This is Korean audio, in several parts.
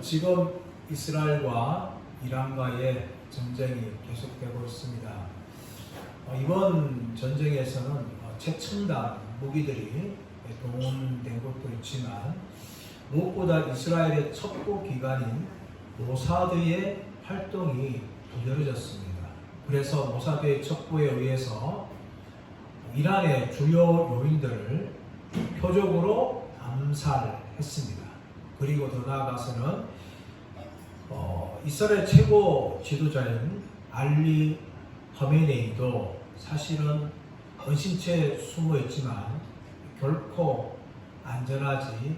지금 이스라엘과 이란과의 전쟁이 계속되고 있습니다. 이번 전쟁에서는 최첨단 무기들이 동원된 것도 있지만 무엇보다 이스라엘의 첩보 기관인 모사드의 활동이 두드러졌습니다. 그래서 모사드의 첩보에 의해서 이란의 주요 요인들을 표적으로 암살했습니다. 그리고 더 나아가서는 이스라엘 최고 지도자인 알리 하메네이도 사실은 은신처에 숨어 있지만 결코 안전하지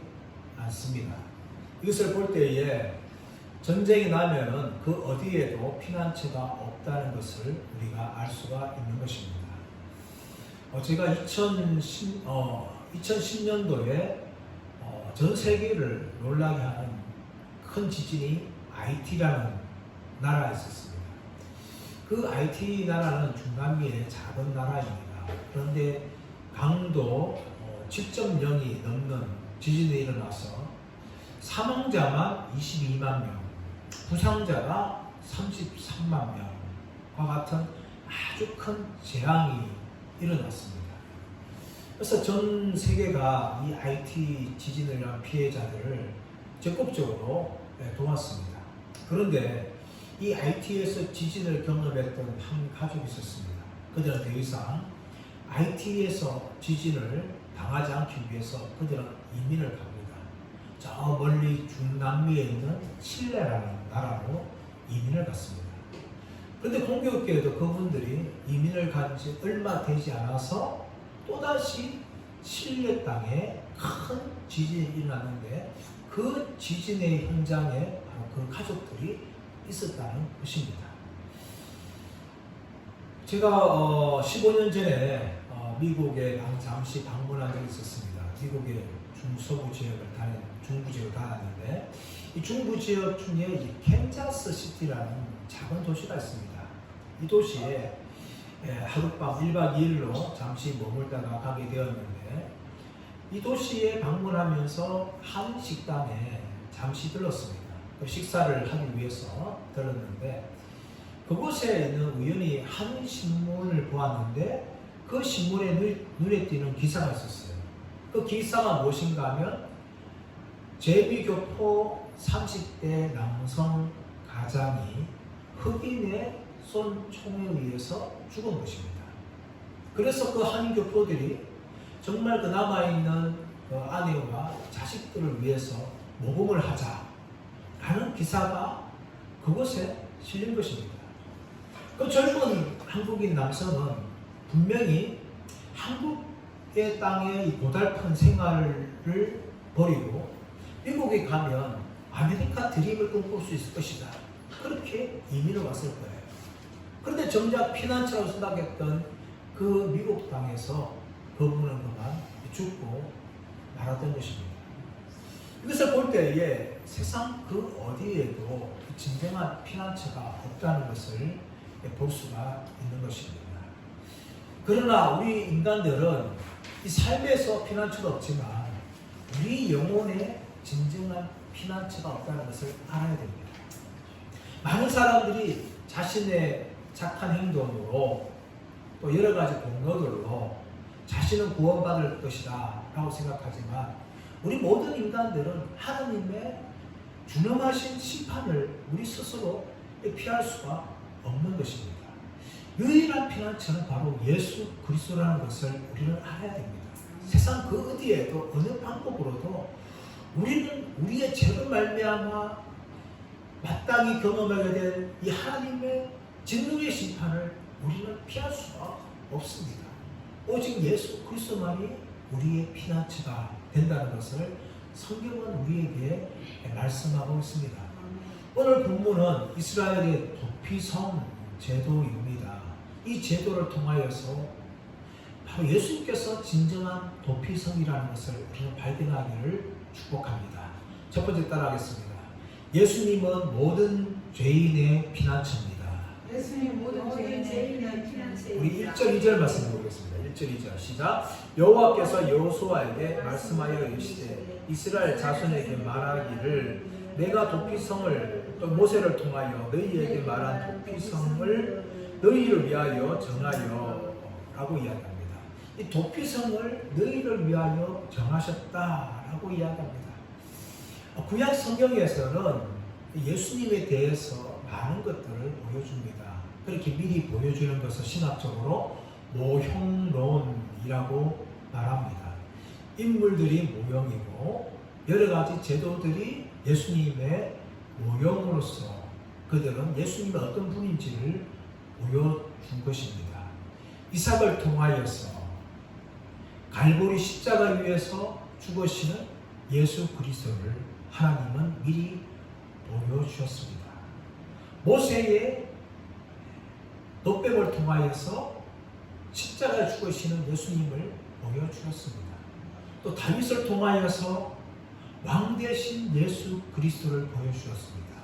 않습니다. 이것을 볼 때에 전쟁이 나면은 그 어디에도 피난처가 없다는 것을 우리가 알 수가 있는 것입니다. 제가 2010년도에 전 세계를 놀라게 하는 큰 지진이 아이티라는 나라에 있었습니다. 그 아이티 나라는 중남미의 작은 나라입니다. 그런데 강도 7.0이 넘는 지진이 일어나서 사망자만 22만 명, 부상자가 33만 명과 같은 아주 큰 재앙이 일어났습니다. 그래서 전 세계가 이 IT 지진을 위한 피해자들을 적극적으로 도왔습니다. 그런데 이 IT에서 지진을 경험했던 한 가족이 있었습니다. 그들은 더 이상 IT에서 지진을 당하지 않기 위해서 그들은 이민을 갑니다. 저 멀리 중남미에 있는 칠레라는 나라로 이민을 갔습니다. 그런데 공교롭게도 그분들이 이민을 간 지 얼마 되지 않아서 또다시 칠레 땅에 큰 지진이 일어났는데 그 지진의 현장에 바로 그 가족들이 있었다는 것입니다. 제가 15년 전에 미국에 잠시 방문한 적이 있었습니다. 미국의 중서부 지역을 중부 지역을 다녔는데 이 중부 지역 중에 캔자스 시티라는 작은 도시가 있습니다. 이 도시에 하룻밤 1박 2일로 잠시 머물다가 가게 되었는데 이 도시에 방문하면서 한 식당에 잠시 들렀습니다. 그 식사를 하기 위해서 들렀는데 그곳에 있는 우연히 한 신문을 보았는데 그 신문에 눈에 띄는 기사가 있었어요. 그 기사가 무엇인가 하면 제비교포 30대 남성 가장이 흑인의 쏜 총에 의해서 죽은 것입니다. 그래서 그 한인 교포들이 정말 그 남아있는 그 아내와 자식들을 위해서 모금을 하자라는 기사가 그곳에 실린 것입니다. 그 젊은 한국인 남성은 분명히 한국의 땅의 이 고달픈 생활을 버리고 미국에 가면 아메리카 드림을 꿈꿀 수 있을 것이다. 그렇게 이민을 왔을 거예요. 그런데 정작 피난처라고 생각했던 그 미국 땅에서 그분은 그만 죽고 말았던 것입니다. 이것을 볼 때에 세상 그 어디에도 진정한 피난처가 없다는 것을 볼 수가 있는 것입니다. 그러나 우리 인간들은 이 삶에서 피난처가 없지만 우리 영혼에 진정한 피난처가 없다는 것을 알아야 됩니다. 많은 사람들이 자신의 착한 행동으로 또 여러 가지 공로들로 자신은 구원받을 것이다 라고 생각하지만 우리 모든 인간들은 하나님의 준엄하신 심판을 우리 스스로 피할 수가 없는 것입니다. 유일한 피난처는 바로 예수 그리스도라는 것을 우리는 알아야 됩니다. 세상 그 어디에도 어느 방법으로도 우리는 우리의 죄로 말미암아 마땅히 경험하게 된 이 하나님의 진노의 심판을 우리는 피할 수가 없습니다. 오직 예수 그리스도만이 우리의 피난처가 된다는 것을 성경은 우리에게 말씀하고 있습니다. 오늘 본문은 이스라엘의 도피성 제도입니다. 이 제도를 통하여서 바로 예수님께서 진정한 도피성이라는 것을 우리는 발견하기를 축복합니다. 첫 번째 따라하겠습니다. 예수님은 모든 죄인의 피난처입니다. 예수님 모든 죄인의 피난처. 우리 1절 2절 말씀 보겠습니다. 1절 2절 시작. 여호와께서 여호수아에게 말씀하여 이르시되 이스라엘 자손에게 말하기를 내가 도피성을 또 모세를 통하여 너희에게 말한 도피성을 너희를 위하여 정하여 라고 이야기합니다. 이 도피성을 너희를 위하여 정하셨다라고 이야기합니다. 구약 성경에서는 예수님에 대해서 많은 것들을 보여줍니다. 그렇게 미리 보여주는 것을 신학적으로 모형론이라고 말합니다. 인물들이 모형이고 여러 가지 제도들이 예수님의 모형으로서 그들은 예수님이 어떤 분인지를 보여준 것입니다. 이삭을 통하여서 갈보리 십자가 위에서 죽으시는 예수 그리스도를 하나님은 미리 보여주셨습니다. 모세의 노뱀을 통하여서 십자가에 죽으시는 예수님을 보여주셨습니다. 또 다윗을 통하여서 왕 되신 예수 그리스도를 보여주셨습니다.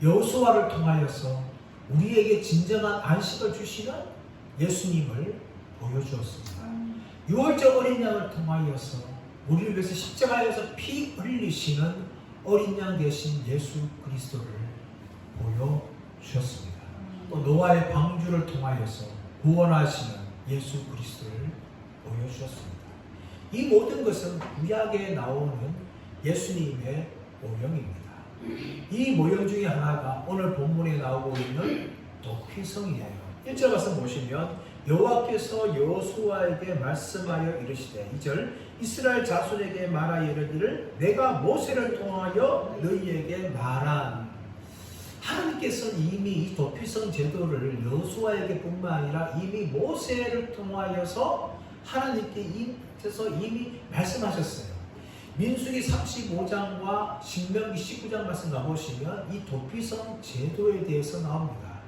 여호수아를 통하여서 우리에게 진정한 안식을 주시는 예수님을 보여주었습니다. 유월절 어린 양을 통하여서 우리를 위해서 십자가에서 피 흘리시는 어린 양 되신 예수 그리스도를 보여주셨습니다. 또 노아의 방주를 통하여서 구원하시는 예수 그리스도를 보여주셨습니다. 이 모든 것은 구약에 나오는 예수님의 모형입니다. 이 모형 중에 하나가 오늘 본문에 나오고 있는 도피성이에요. 1절 말씀 보시면 여호와께서 여호수아에게 말씀하여 이르시되 2절 이스라엘 자손에게 말하여 이르기를 내가 모세를 통하여 너희에게 말한. 하나님께서는 이미 이 도피성 제도를 여호수아에게 뿐만 아니라 이미 모세를 통하여서 하나님께서 이미 말씀하셨어요. 민수기 35장과 신명기 19장 말씀 가보시면 이 도피성 제도에 대해서 나옵니다.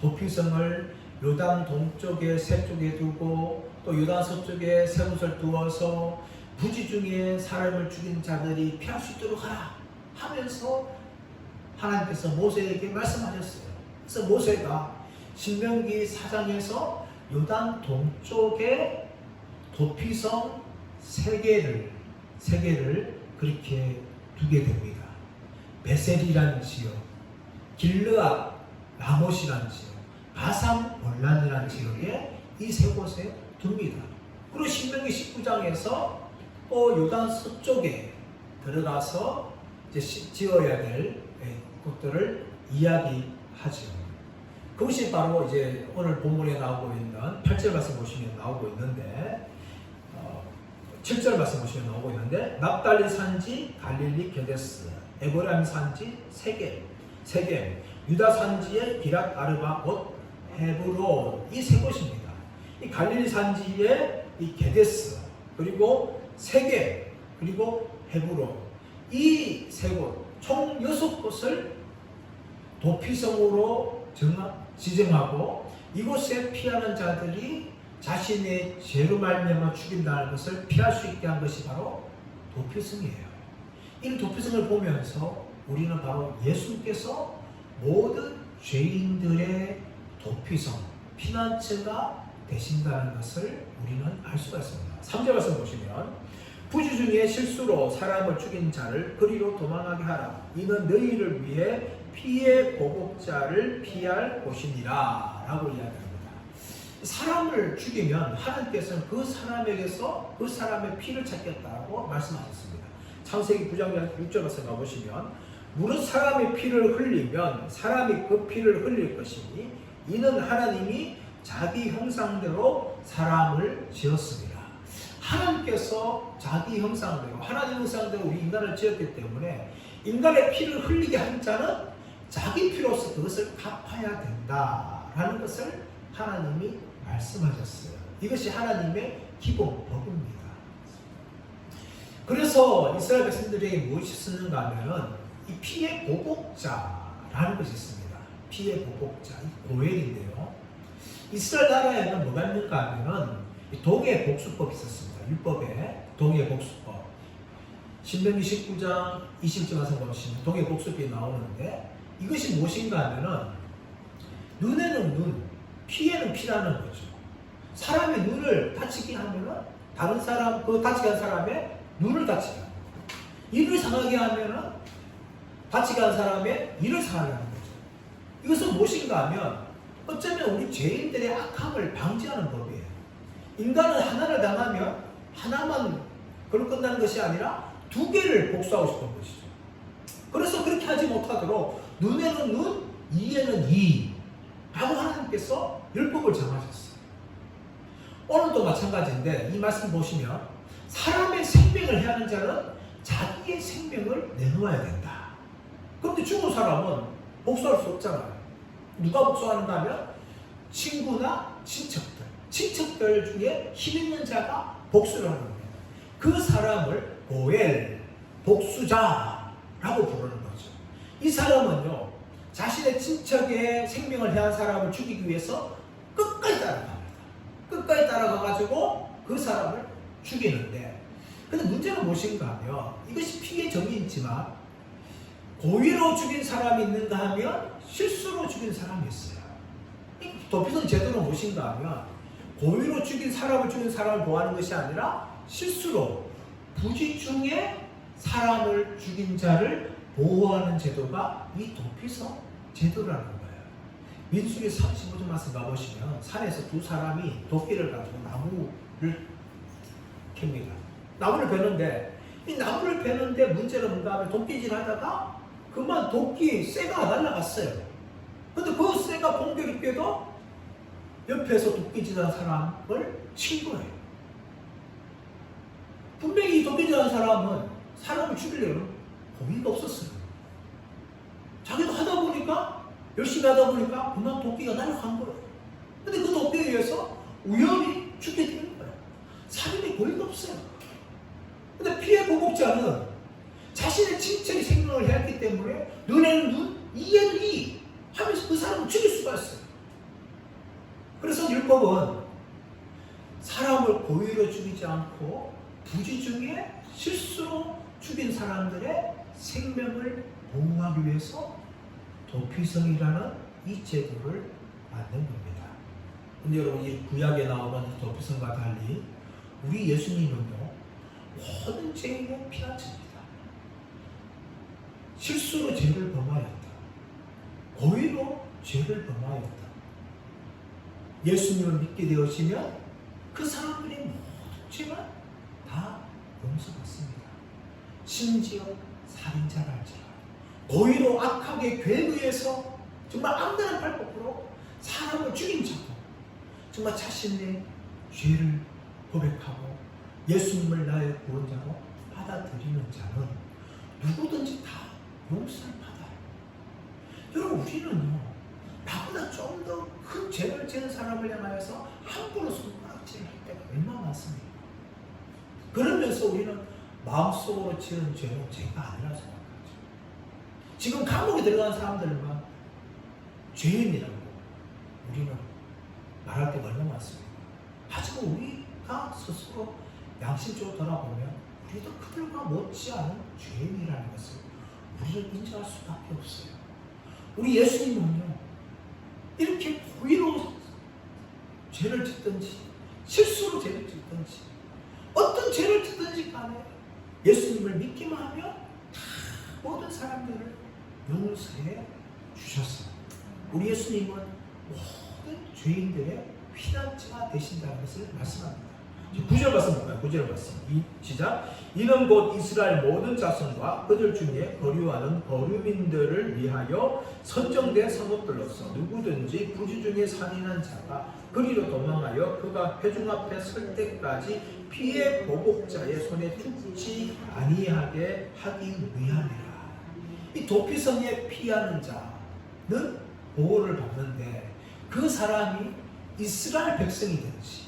도피성을 요단 동쪽에 세 쪽에 두고 또 요단 서쪽에 세 곳을 두어서 부지 중에 사람을 죽인 자들이 피할 수 있도록 하라 하면서 하나님께서 모세에게 말씀하셨어요. 그래서 모세가 신명기 4장에서 요단 동쪽에 도피성 세 개를 그렇게 두게 됩니다. 베셀이라는 지역, 길르앗, 라못이라는 지역, 바산 올란이라는 지역에 이 세 곳에 둡니다. 그리고 신명기 19장에서 또 요단 서쪽에 들어가서 이제 지어야 될 것들을 이야기하죠. 그것이 바로 이제 오늘 본문에 나오고 있는 8절 말씀 보시면 나오고 있는데 7절 말씀 보시면 나오고 있는데 납달리 산지 갈릴리 게데스, 에브라임 산지 세겜, 유다 산지의 비랏 아르바 곧 헤브론 이 세 곳입니다. 이 갈릴리 산지의 이 게데스 그리고 세겜 그리고 헤브론 이 세 곳 총 6곳을 도피성으로 지정하고 이곳에 피하는 자들이 자신의 죄로 말미암아 죽인다는 것을 피할 수 있게 한 것이 바로 도피성이에요. 이 도피성을 보면서 우리는 바로 예수께서 모든 죄인들의 도피성, 피난처가 되신다는 것을 우리는 알 수가 있습니다. 3절 말씀 보시면 부지 중에 실수로 사람을 죽인 자를 그리로 도망하게 하라. 이는 너희를 위해 피의 보복자를 피할 곳이니라 라고 이야기합니다. 사람을 죽이면 하나님께서는 그 사람에게서 그 사람의 피를 찾겠다고 말씀하셨습니다. 창세기 9장 6절 말씀 가보시면 무릇 사람의 피를 흘리면 사람이 그 피를 흘릴 것이니 이는 하나님이 자기 형상대로 사람을 지었습니다. 하나님께서 자기 형상대로 하나님 형상대로 우리 인간을 지었기 때문에 인간의 피를 흘리게 한 자는 자기 피로서 그것을 갚아야 된다라는 것을 하나님이 말씀하셨어요. 이것이 하나님의 기본 법입니다. 그래서 이스라엘 백성들에게 무엇이 있었는가 하면은 이 피의 보복자라는 것이 있습니다. 피의 보복자, 고엘인데요. 이스라엘 나라에는 뭐가 있는가 하면은 동해 복수법이 있었습니다. 율법에 동해 복수법. 신명기 19장 20절 말씀 보시면 동해 복수법이 나오는데 이것이 무엇인가 하면은 눈에는 눈, 피에는 피라는 거죠. 사람의 눈을 다치게 하면은 다른 사람, 그 다치게 한 사람의 눈을 다치게 합니다. 입을 상하게 하면은 같이 간 사람의 일을 사하려는 거죠. 이것은 무엇인가 하면 어쩌면 우리 죄인들의 악함을 방지하는 법이에요. 인간은 하나를 당하면 하나만 그걸로 끝나는 것이 아니라 두 개를 복수하고 싶은 것이죠. 그래서 그렇게 하지 못하도록 눈에는 눈, 이에는 이 라고 하나님께서 율법을 정하셨어요. 오늘도 마찬가지인데 이 말씀 보시면 사람의 생명을 해하는 자는 자기의 생명을 내놓아야 된다. 그런데 죽은 사람은 복수할 수 없잖아요. 누가 복수하는가 하면 친구나 친척들 중에 힘 있는 자가 복수를 하는 거예요. 그 사람을 고엘, 복수자라고 부르는 거죠. 이 사람은요, 자신의 친척의 생명을 해한 사람을 죽이기 위해서 끝까지 따라갑니다. 끝까지 따라가가지고 그 사람을 죽이는데, 근데 문제는 무엇인가 하면 이것이 피해 정이 있지만 고의로 죽인 사람이 있는가 하면 실수로 죽인 사람이 있어요. 도피성 제도는 무엇인가 하면 고의로 죽인 사람을 보호하는 것이 아니라 실수로 부지 중에 사람을 죽인 자를 보호하는 제도가 이 도피성 제도라는 거예요. 민수기 35절 말씀 가보시면 산에서 두 사람이 도끼를 가지고 나무를 캡니다. 나무를 베는데 이 나무를 베는데 문제는 뭔가 하면 도끼질 하다가 그만 도끼 쇠가 날아갔어요. 근데 그 쇠가 공교롭게도 옆에서 도끼질한 사람을 친 거예요. 분명히 이 도끼질한 사람은 사람을 죽이려는 고의가 없었어요. 자기도 하다 보니까 열심히 하다 보니까 그만 도끼가 날아간 거예요. 근데 그 도끼에 의해서 우연히 죽게 되는 거예요. 살인의 고의가 없어요. 근데 피해 보복자는 자신의 친척이 생명을 해왔기 때문에 눈에는 눈, 이에는 이 하면서 그 사람을 죽일 수가 있어요. 그래서 율법은 사람을 고의로 죽이지 않고 부지 중에 실수로 죽인 사람들의 생명을 보호하기 위해서 도피성이라는 이 제도를 만든 겁니다. 근데 여러분, 이 구약에 나오는 도피성과 달리 우리 예수님은요, 모든 죄인의 피난처입니다. 실수로 죄를 범하였다. 고의로 죄를 범하였다. 예수님을 믿게 되어지면 그 사람들의 모든 죄가 다 용서받습니다. 심지어 살인자랄지라도 고의로 악하게 괴의해서 정말 악랄한 발법으로 사람을 죽인 자도 정말 자신의 죄를 고백하고 예수님을 나의 구원자로 받아들이는 자는 누구든지 다 용서를 받아요. 여러분, 우리는요, 나보다 좀 더 큰 죄를 지은 사람을 향하여서 함부로 손가락질을 할 때가 얼마나 많습니까? 그러면서 우리는 마음속으로 지은 죄는 죄가 아니라 생각하죠. 지금 감옥에 들어간 사람들만 죄인이라고 우리는 말할 때가 얼마나 많습니까? 하지만 우리가 스스로 양심적으로 돌아보면 우리도 그들과 못지않은 죄인이라는 것을 우리를 인정할 수밖에 없어요. 우리 예수님은요, 이렇게 고의로 죄를 짓든지 실수로 죄를 짓든지 어떤 죄를 짓든지 간에 예수님을 믿기만 하면 다 모든 사람들을 용서해 주셨어요. 우리 예수님은 모든 죄인들의 피난처가 되신다는 것을 말씀합니다. 9절 말씀 볼까요? 9절 말씀. 시작. 이는 곧 이스라엘 모든 자손과 그들 중에 거류하는 거류민들을 위하여 선정된 성읍들로서 누구든지 부지 중에 산인한 자가 그리로 도망하여 그가 회중 앞에 설 때까지 피해 보복자의 손에 죽지 아니하게 하기 위함이라. 이 도피성에 피하는 자는 보호를 받는데 그 사람이 이스라엘 백성이든지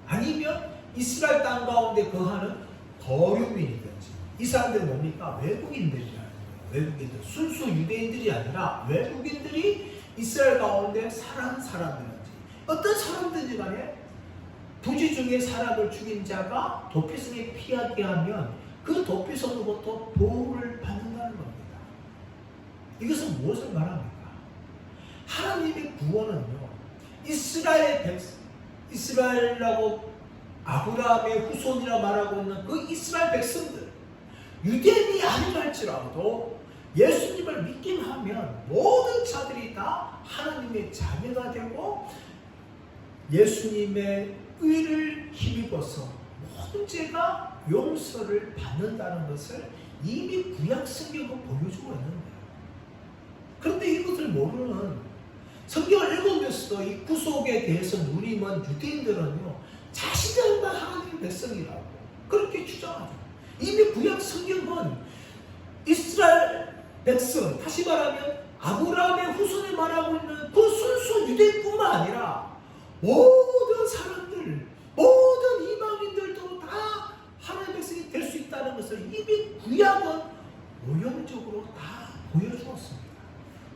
아니면 이스라엘 땅 가운데 거하는 거류민이든지, 이 사람들은 뭡니까? 외국인들이라는 거예요. 외국인들, 순수 유대인들이 아니라 외국인들이 이스라엘 가운데 살아는 사람들인지 어떤 사람들인지 간에 부지 중에 사람을 죽인 자가 도피성에 피하게 하면 그 도피성으로부터 보호를 받는다는 겁니다. 이것은 무엇을 말합니까? 하나님의 구원은요, 이스라엘 백성, 이스라엘이라고 아브라함의 후손이라 말하고 있는 그 이스라엘 백성들, 유대인이 아니라 할지라도 예수님을 믿기만 하면 모든 자들이 다 하나님의 자녀가 되고 예수님의 의를 힘입어서 모든 죄가 용서를 받는다는 것을 이미 구약 성경은 보여주고 있는 거예요. 그런데 이것을 모르는, 성경을 읽으면서도 이 구속에 대해서 눈이 먼 유대인들은요, 자신들만 하나님의 백성이라고 그렇게 주장하죠. 이미 구약 성경은 이스라엘 백성, 다시 말하면 아브라함의 후손에 말하고 있는 그 순수 유대인뿐만 아니라 모든 사람들, 모든 이방인들도 다 하나님의 백성이 될 수 있다는 것을 이미 구약은 오형적으로 다 보여주었습니다.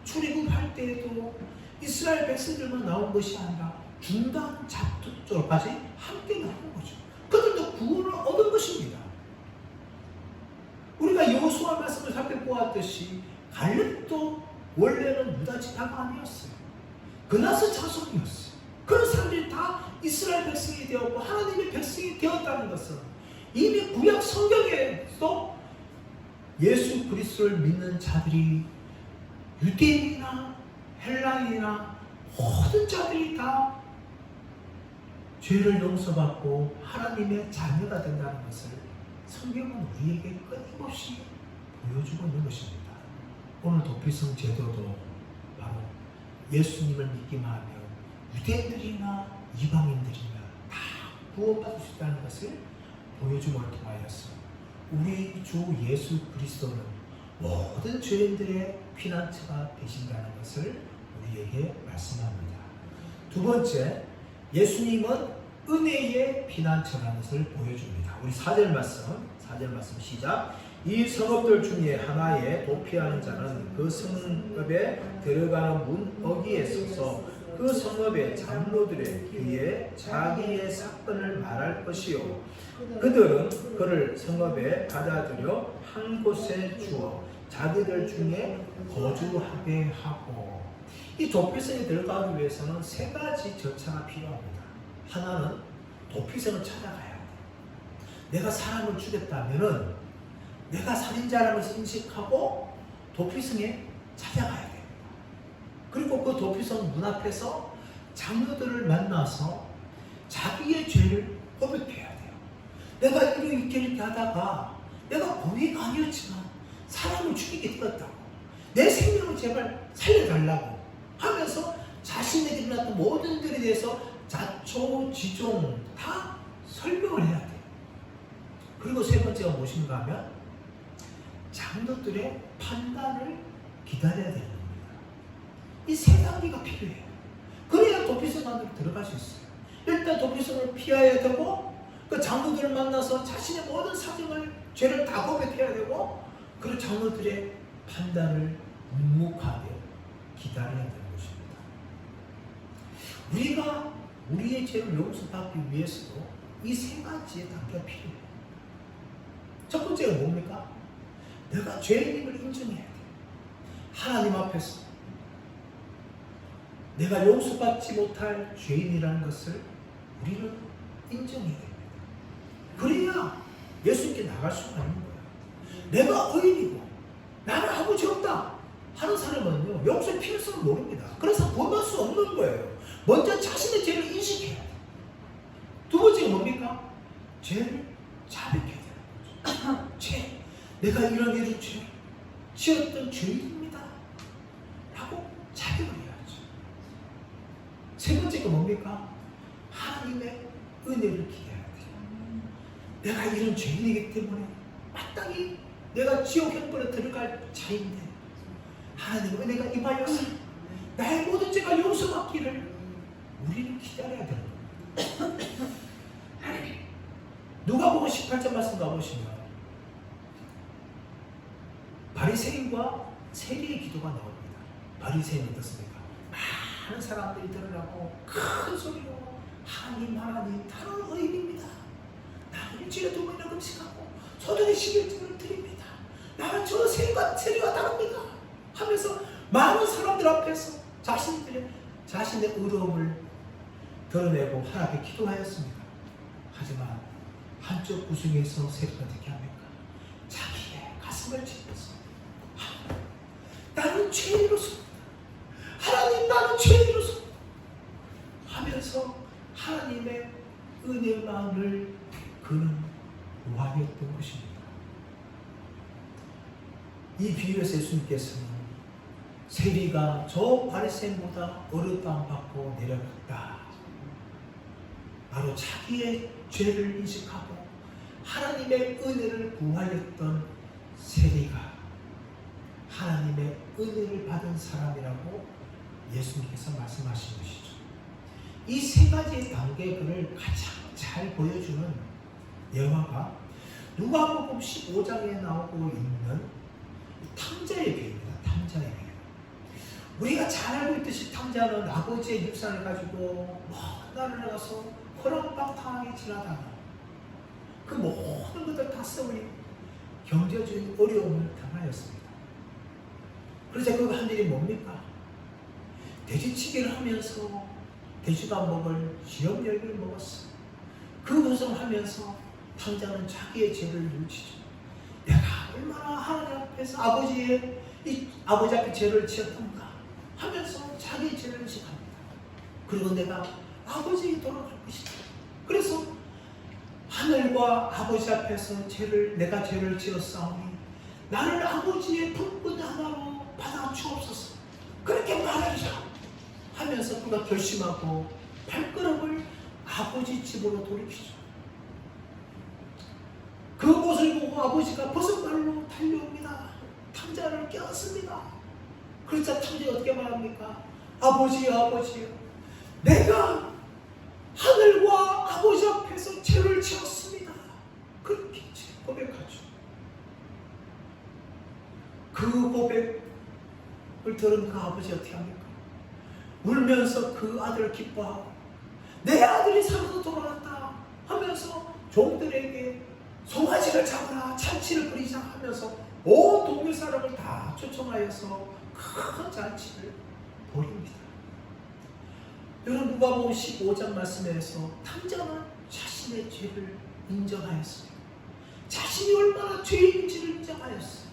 출애굽할 때에도 이스라엘 백성들만 나온 것이 아니라 중간 잡족까지 함께 나온 거죠. 그들도 구원을 얻은 것입니다. 우리가 여호수아 말씀을 살펴보았듯이 갈렙도 원래는 유다 지파가 아니었어요. 그나스 자손이었어요. 그런 사람들이 다 이스라엘 백성이 되었고 하나님의 백성이 되었다는 것은 이미 구약 성경에서 예수 그리스도를 믿는 자들이 유대인이나 헬라인이나 모든 자들이 다 죄를 용서받고 하나님의 자녀가 된다는 것을 성경은 우리에게 끊임없이 보여주고 있는 것입니다. 오늘 도피성 제도도 바로 예수님을 믿기만 하면 유대인들이나 이방인들이나 다 구원받을 수 있다는 것을 보여줌을 통하여서 우리 주 예수 그리스도는 모든 죄인들의 피난처가 되신다는 것을 우리에게 말씀합니다. 두 번째, 예수님은 은혜의 피난처라는 것을 보여줍니다. 우리 4절 말씀 시작. 이 성읍들 중에 하나에 도피하는 자는 그 성읍에 들어가는 문 어귀에 서서 그 성읍의 장로들의 귀에 자기의 사건을 말할 것이요 그들은 그를 성읍에 가져들여 한 곳에 주어 자기들 중에 거주하게 하고. 이 도피성에 들어가기 위해서는 세 가지 절차가 필요합니다. 하나는 도피성을 찾아가야 돼요. 내가 사람을 죽였다면은 내가 살인자라는 것을 인식하고 도피성에 찾아가야 됩니다. 그리고 그 도피성 문 앞에서 장로들을 만나서 자기의 죄를 고백해야 돼요. 내가 이렇게 하다가 내가 고의가 아니었지만 사람을 죽이게 되었다고, 내 생명을 제발 살려달라고 하면서 자신에게 일어났던 모든 일에 대해서 자초지종 다 설명을 해야 돼요. 그리고 세 번째가 무엇인가 하면 장로들의 판단을 기다려야 되는 겁니다. 이 세 단계가 필요해요. 그래야 도피성 안으로 들어갈 수 있어요. 일단 도피성을 피해야 되고 그 장로들을 만나서 자신의 모든 사정을, 죄를 다 고백해야 되고 그 장로들의 판단을 묵묵하게 기다려야 되는 것입니다. 우리가 우리의 죄를 용서받기 위해서도 이 세 가지의 단계가 필요해요. 첫 번째가 뭡니까? 내가 죄인임을 인정해야 돼요. 하나님 앞에서 내가 용서받지 못할 죄인이라는 것을 우리는 인정해야 됩니다. 그래야 예수님께 나갈 수가 있는 거예요. 내가 의인이고 나는 아무 죄 없다 하는 사람은요, 용서의 필요성을 모릅니다. 그래서 구원할 수 없는 거예요. 먼저 자신의 죄를 인식해야 돼요. 두 번째가 뭡니까? 죄를 자백해야 되는 거죠. 죄, 내가 이런 죄를 지었던 죄인입니다 라고 자백을 해야죠. 세 번째가 뭡니까? 하나님의 은혜를 기대해야 돼요. 내가 이런 죄인이기 때문에 마땅히 내가 지옥 형벌에 들어갈 자인데 하나님의 은혜가 임하여서 나의 모든 죄가 용서받기를 우리는 기다려야 되는 겁니다. 누가복음 18장 말씀 가보시면 바리새인과 세리의 기도가 나옵니다. 바리새인은 어떻습니까? 많은 사람들이 들으라고 큰 소리로 하나님 나는 의인입니다. 나는 일주일에 2번이나 금식하고 소득의 11조를 드립니다. 나는 저 세리와 다릅니다 하면서 많은 사람들 앞에서 자신의 의로움을 드러내고 하나님께 기도하였습니다. 하지만 한쪽 구석에서 세리가 어떻게 합니까? 자기의 가슴을 짚어서 죄인으로서 하나님 나는 죄인으로서 하면서 하나님의 은혜만을 그는 구하였던 것입니다. 이 비유에서 예수님께서는 세리가 저 바리새인보다 어렵다함 받고 내려갔다. 바로 자기의 죄를 인식하고 하나님의 은혜를 구하였던 세리가 하나님의 은혜를 받은 사람이라고 예수님께서 말씀하신 것이죠. 이 세 가지 단계를 가장 잘 보여주는 예화가 누가복음 15장에 나오고 있는 탕자의 비유입니다. 탕자의 비유. 우리가 잘 알고 있듯이 탕자는 아버지의 유산을 가지고 먼 나라를 가서 허랑방탕하게 지나다가 그 모든 것들 다 써버리고 경제적인 어려움을 당하였습니다. 그래서 그가 한 일이 뭡니까? 돼지치기를 하면서 돼지가 먹을 시험열매를 먹었어. 그 것을 하면서 탕자는 자기의 죄를 뉘우치죠. 내가 얼마나 하나님 앞에서 아버지 앞에 죄를 지었던가 하면서 자기의 죄를 인식합니다. 그리고 내가 아버지에게 돌아갈 것이다. 그래서 하늘과 아버지 앞에서 내가 죄를 지었사오니 나를 아버지의 품꾼 하나로 받아 주옵소서. 그렇게 말하자 하면서 그가 결심하고 발걸음을 아버지 집으로 돌이키죠. 그 모습을 보고 아버지가 버선발로 달려옵니다. 탕자를 깨웠습니다. 그러자 탕자가 어떻게 말합니까? 아버지요, 내가 하늘과 아버지 앞에서 죄를 지었습니다. 그렇게 고백하죠. 그 고백을 들은 그 아버지 어떻게 합니까? 울면서 그 아들을 기뻐하고 내 아들이 살아서 돌아왔다 하면서 종들에게 송아지를 잡으라 잔치를 벌이자 하면서 온 동네 사람을 다 초청하여서 큰 잔치를 벌입니다. 여러분 누가복음 15장 말씀에서 탕자는 자신의 죄를 인정하였습니다. 자신이 얼마나 죄인지를 인정하였어요.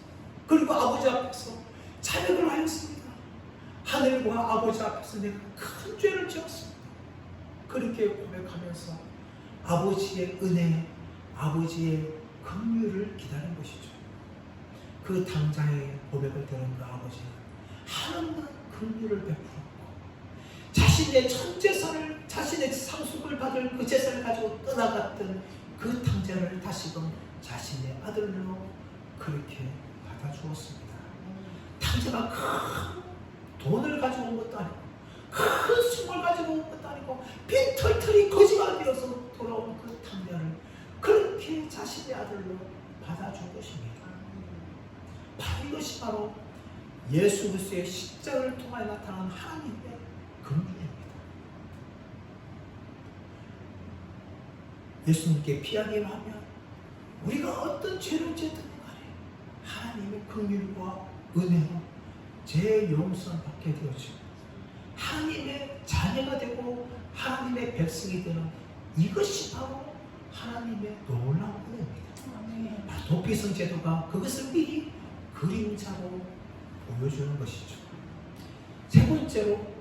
그리고 아버지 앞에서 자백을 하였습니다. 하늘과 아버지 앞에서 내가 큰 죄를 지었습니다. 그렇게 고백하면서 아버지의 은혜, 아버지의 긍휼을 기다린 것이죠. 그 탕자의 고백을 들은 그 아버지는 하나님의 긍휼을 베풀었고 자신의 첫 제사를, 자신의 상속을 받을 그 제사를 가지고 떠나갔던 그 탕자를 다시금 자신의 아들로 그렇게 받아주었습니다. 탕자가 큰 돈을 가지고 온 것도 아니고 큰 숭을 가지고 온 것도 아니고 빈털털이 거지가 되어서 돌아온 그 탕자를 그렇게 자신의 아들로 받아준 것입니다. 바로 이것이 바로 예수 그리스도의 십자가를 통하여 나타난 하나님의 긍휼입니다. 예수님께 피하기만 하면 우리가 어떤 죄를 지었든 간에 하나님의 긍휼과 은혜로 죄 용서 받게 되어지고 하나님의 자녀가 되고 하나님의 백성이 되는 이것이 바로 하나님의 놀라운 은혜입니다. 바로 도피성 제도가 그것을 미리 그림자로 보여주는 것이죠. 세 번째로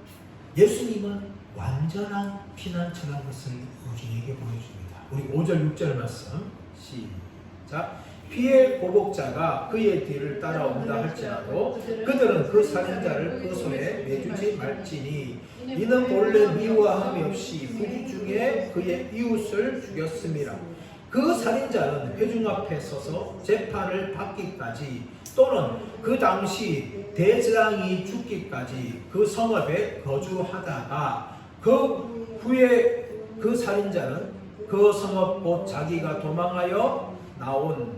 예수님은 완전한 피난처라는 것을 우리에게 보여줍니다. 우리 5절 6절 말씀 시작. 피의 보복자가 그의 뒤를 따라온다 할지라도 그들은 그 살인자를 그 손에 내주지 말지니 이는 본래 미워함이 없이 후지 중에 그의 이웃을 죽였음이라. 그 살인자는 회중 앞에 서서 재판을 받기까지 또는 그 당시 대제사장이 죽기까지 그 성읍에 거주하다가 그 후에 그 살인자는 그 성읍 곧 자기가 도망하여 나온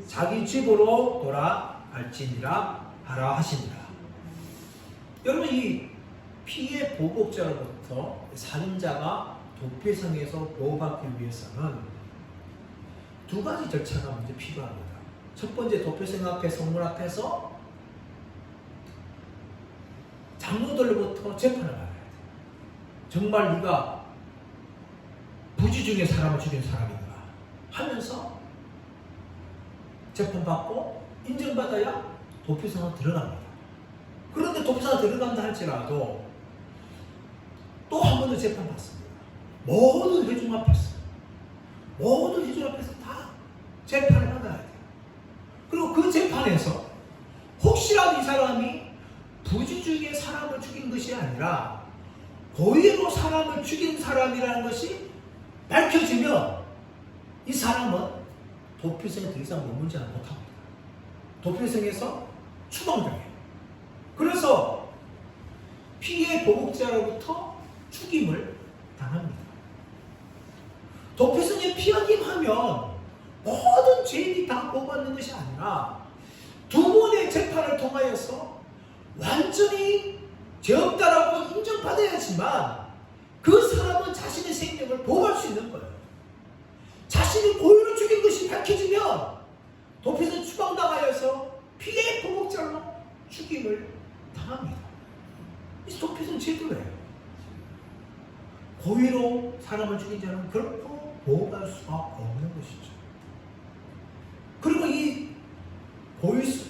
자기 집으로 돌아갈지니라 하라 하시니라. 여러분 이 피해 보복자로부터 살인자가 도피성에서 보호받기 위해서는 두 가지 절차가 먼저 필요합니다. 첫 번째, 도피성 앞에 성문 앞에서 장로들로부터 재판을 받아야 돼. 정말 네가 부지 중에 사람을 죽인 사람인가 하면서 재판받고 인정받아야 도피성으로 들어갑니다. 그런데 도피성에 들어간다 할지라도 또 한 번 더 재판받습니다. 모든 회중 앞에서 다 재판을 받아야 돼요. 그리고 그 재판에서 혹시라도 이 사람이 부주중에 사람을 죽인 것이 아니라 고의로 사람을 죽인 사람이라는 것이 밝혀지면 이 사람은 도피성에 더 이상 머물지 못합니다. 도피성에서 추방당해요. 그래서 피해 보복자로부터 죽임을 당합니다. 도피성에 피하기만 하면 모든 죄인이 다 보호받는 것이 아니라 두 번의 재판을 통하여서 완전히 죄 없다라고 인정받아야지만 그 사람은 자신의 생명을 보호할 수 있는 거예요. 자신이 고의로 죽인 것이 밝혀지면 도피성 추방당하여서 피해 보복자로 죽임을 당합니다. 이 도피성 제도예요. 고의로 사람을 죽인 자는 결코 보호할 수가 없는 것이죠. 그리고 이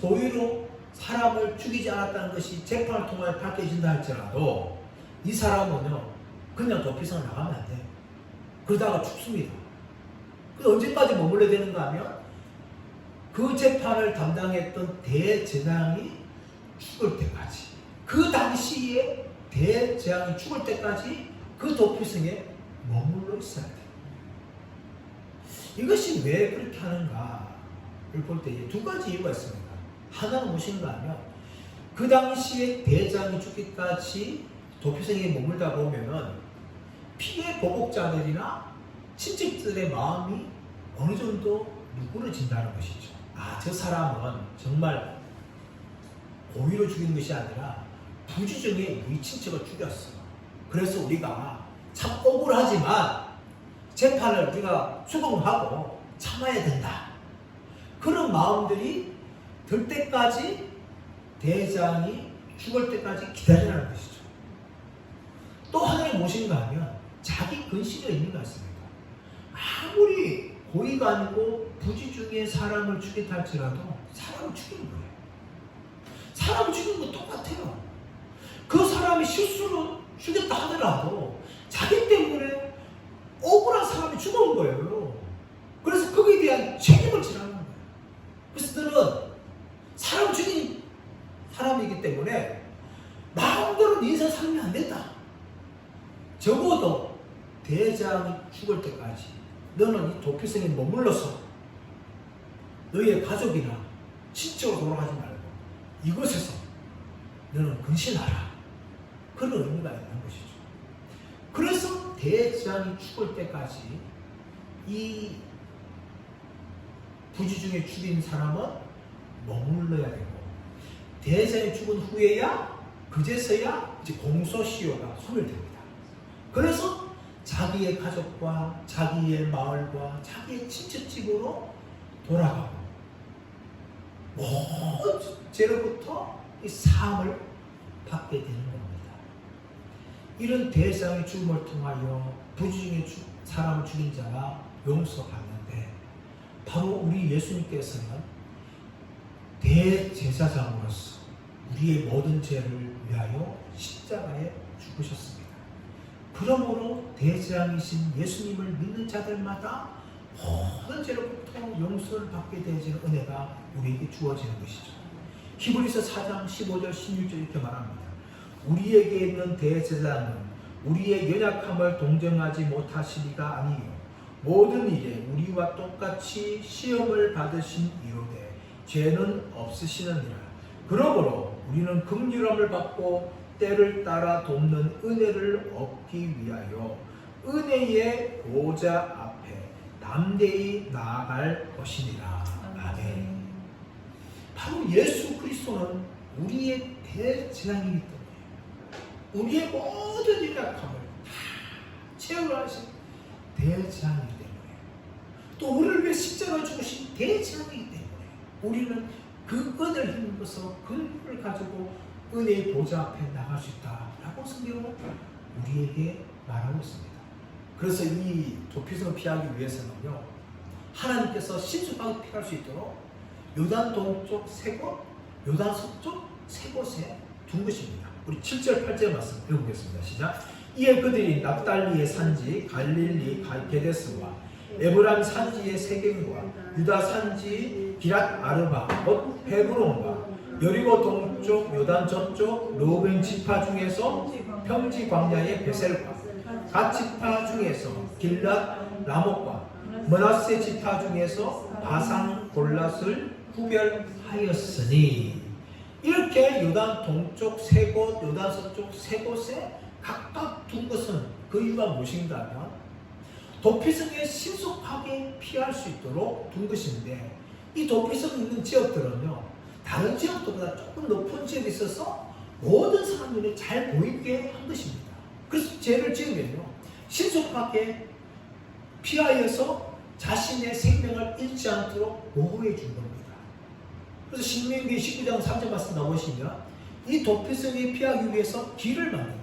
고의로 사람을 죽이지 않았다는 것이 재판을 통하여 밝혀진다 할지라도 이 사람은요 그냥 도피성을 나가면 안 돼요. 그러다가 죽습니다. 그 언제까지 머물러야 되는가 하면 그 재판을 담당했던 대제장이 죽을 때까지, 그 당시에 대제장이 죽을 때까지 그 도피성에 머물러 있어야 돼요. 이것이 왜 그렇게 하는가를 볼 때 두 가지 이유가 있습니다. 하나는 무엇인가 하면 그 당시에 대장이 죽기까지 도피성에 머물다 보면은 피해 보복자들이나 친척들의 마음이 어느 정도 누그러진다는 것이죠. 아, 저 사람은 정말 고의로 죽인 것이 아니라 부주정에 우리 친척을 죽였어. 그래서 우리가 참 억울하지만 재판을 우리가 수긍하고 참아야 된다. 그런 마음들이 들 때까지 대장이 죽을 때까지 기다리라는 것이죠. 또 하나의 무엇인가 하면 자기 근시가 있는 것 같습니다. 아무리 고의가 아니고 부지중에 사람을 죽였다 할지라도 사람을 죽이는 거예요. 사람을 죽이는 건 똑같아요. 그 사람이 실수로 죽였다 하더라도 자기 때문에 억울한 사람이 죽어온 거예요. 그래서 거기에 대한 책임을 지라는 거예요. 그래서 너는 사람 죽인 사람이기 때문에 마음대로 네 인생 살면 안 된다. 적어도 대장이 죽을 때까지 너는 이 도피성에 머물러서 너희의 가족이나 친척으로 돌아가지 말고 이곳에서 너는 근신하라. 그런 의미가 있는 것이죠. 그래서 대장이 죽을 때까지 이 부지중에 죽인 사람은 머물러야 되고 대장이 죽은 후에야 그제서야 이제 공소시효가 소멸됩니다. 그래서 자기의 가족과 자기의 마을과 자기의 친척집으로 돌아가고 모든 죄로부터 이 사함을 받게 되는 겁니다. 이런 대장의 죽음을 통하여 부지중에 사람을 죽인 자가 용서받는데 바로 우리 예수님께서는 대제사장으로서 우리의 모든 죄를 위하여 십자가에 죽으셨습니다. 그러므로 대제사장이신 예수님을 믿는 자들마다 모든 죄로부터 용서를 받게 되어지는 은혜가 우리에게 주어지는 것이죠. 히브리서 4장 15절 16절 이렇게 말합니다. 우리에게 있는 대제사장은 우리의 연약함을 동정하지 못하시리가 아니요 모든 일에 우리와 똑같이 시험을 받으신 이유되 죄는 없으시느니라. 그러므로 우리는 긍휼함을 받고 때를 따라 돕는 은혜를 얻기 위하여 은혜의 보좌 앞에 담대히 나아갈 것이니라. 아멘. 바로 예수 그리스도는 우리의 대제사장이기 때문에 우리의 모든 연약함을 다 채워하신 대제사장이기 때문에 또 우리를 위해 십자가를 죽으신 대제사장이기 때문에 우리는 그 은혜를 힘입어서 그 힘을 가지고 은혜의 보좌 앞에 나갈 수 있다라고 성경은 우리에게 말하고 있습니다. 그래서 이 도피성을 피하기 위해서는요 하나님께서 신속하게 피할 수 있도록 요단 동쪽 세 곳, 요단 서쪽 세 곳에 둔 것입니다. 우리 7절 8절 말씀 읽어보겠습니다. 시작. 이에 그들이 납달리의 산지 갈릴리 게데스와 에브람 산지의 세겜과 유다 산지 기랏 아르바 곧 헤브론과 여리고 동쪽 요단 저쪽 로벤 지파 중에서 평지 광야의 베셀과 갓 지파 중에서 길랏 라못과 므낫세 지파 중에서 바산 골랏을 구별하였으니 이렇게 요단 동쪽 세 곳, 요단 서쪽 세 곳에 각각 둔 것은 그 이유가 무엇인가면 도피성에 신속하게 피할 수 있도록 둔 것인데 이 도피성 있는 지역들은요 다른 지역들보다 조금 높은 지역에 있어서 모든 사람들이 잘 보이게 한 것입니다. 그래서 죄를 지으면요 신속하게 피하여서 자신의 생명을 잃지 않도록 보호해 준 겁니다. 그래서 신명기 19장 3절 말씀 나오시면 이 도피성에 피하기 위해서 길을 만듭니다.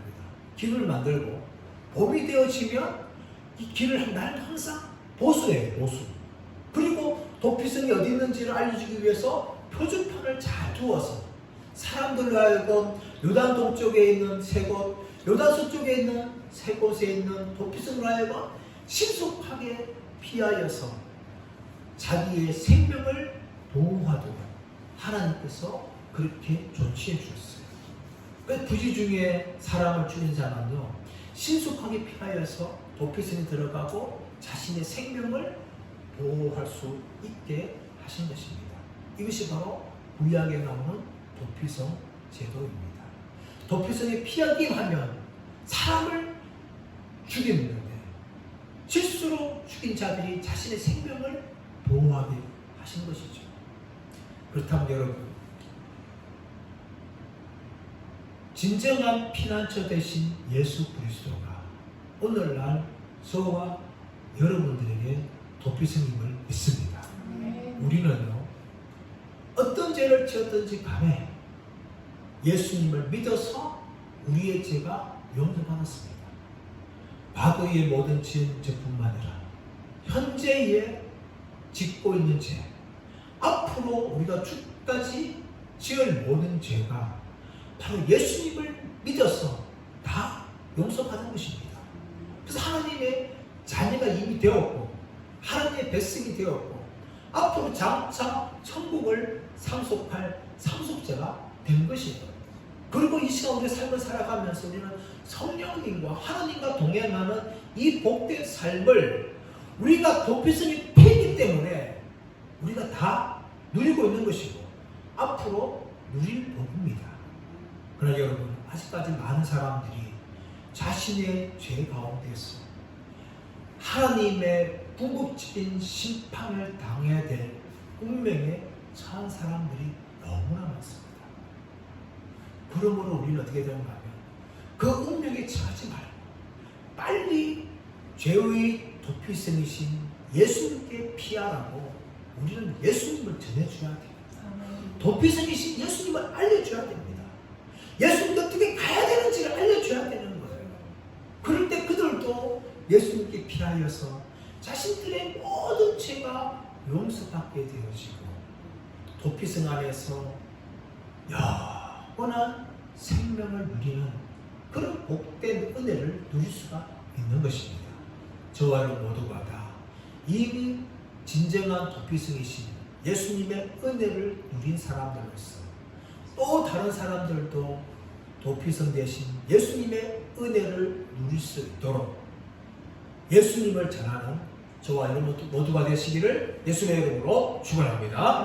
길을 만들고 봄이 되어지면 이 길을 날 항상 보수해요. 보수. 그리고 도피성이 어디 있는지를 알려주기 위해서 표지판을 잘 두어서 사람들로 하여금 요단 동쪽에 있는 세 곳, 요단 서쪽에 있는 세 곳에 있는 도피성으로 하여금 신속하게 피하여서 자기의 생명을 보호하도록 하나님께서 그렇게 조치해 주셨어요. 그 부지 중에 사람을 죽인 자는요 신속하게 피하여서 도피성에 들어가고 자신의 생명을 보호할 수 있게 하신 것입니다. 이것이 바로 구약에 나오는 도피성 제도입니다. 도피성에 피하기 하면 사람을 죽이는데 실수로 죽인 자들이 자신의 생명을 보호하게 하신 것이죠. 그렇다면 여러분 진정한 피난처 되신 예수 그리스도가 오늘날 저와 여러분들에게 도피성임을 믿습니다. 우리는요 어떤 죄를 지었든지 간에 예수님을 믿어서 우리의 죄가 용서받았습니다. 과거의 모든 지은 죄뿐만 아니라 현재에 짓고 있는 죄, 앞으로 우리가 죽까지 지을 모든 죄가 바로 예수님을 믿어서 다 용서받은 것입니다. 그래서 하나님의 자녀가 이미 되었고 하나님의 백성이 되었고 앞으로 장차 천국을 상속할 상속자가 된 것이에요. 그리고 이 시간 우리의 삶을 살아가면서 우리는 성령님과 하나님과 동행하는 이 복된 삶을 우리가 도피성이 피기 때문에 우리가 다 누리고 있는 것이고 앞으로 누릴 복입니다. 그러나 여러분 아직까지 많은 사람들이 자신의 죄 가운데서 하나님의 궁극적인 심판을 당해야 될 운명에 처한 사람들이 너무나 많습니다. 그러므로 우리는 어떻게 되는가 하면 그 운명에 처하지 말고 빨리 죄의 도피성이신 예수님께 피하라고 우리는 예수님을 전해줘야 됩니다. 도피성이신 예수님을 알려줘야 됩니다. 예수님도 어떻게 가야 되는지를 알려줘야 되는 거예요. 그럴 때 그들도 예수님께 피하여서 자신들의 모든 죄가 용서받게 되어지고 도피성 안에서 영원한 생명을 누리는 그런 복된 은혜를 누릴 수가 있는 것입니다. 저와 여러분 모두가 다 이미 진정한 도피성이신 예수님의 은혜를 누린 사람들로서 또 다른 사람들도 도피성 대신 예수님의 은혜를 누릴 수 있도록 예수님을 전하는 저와 여러분 모두가 되시기를 예수님의 이름으로 축원합니다.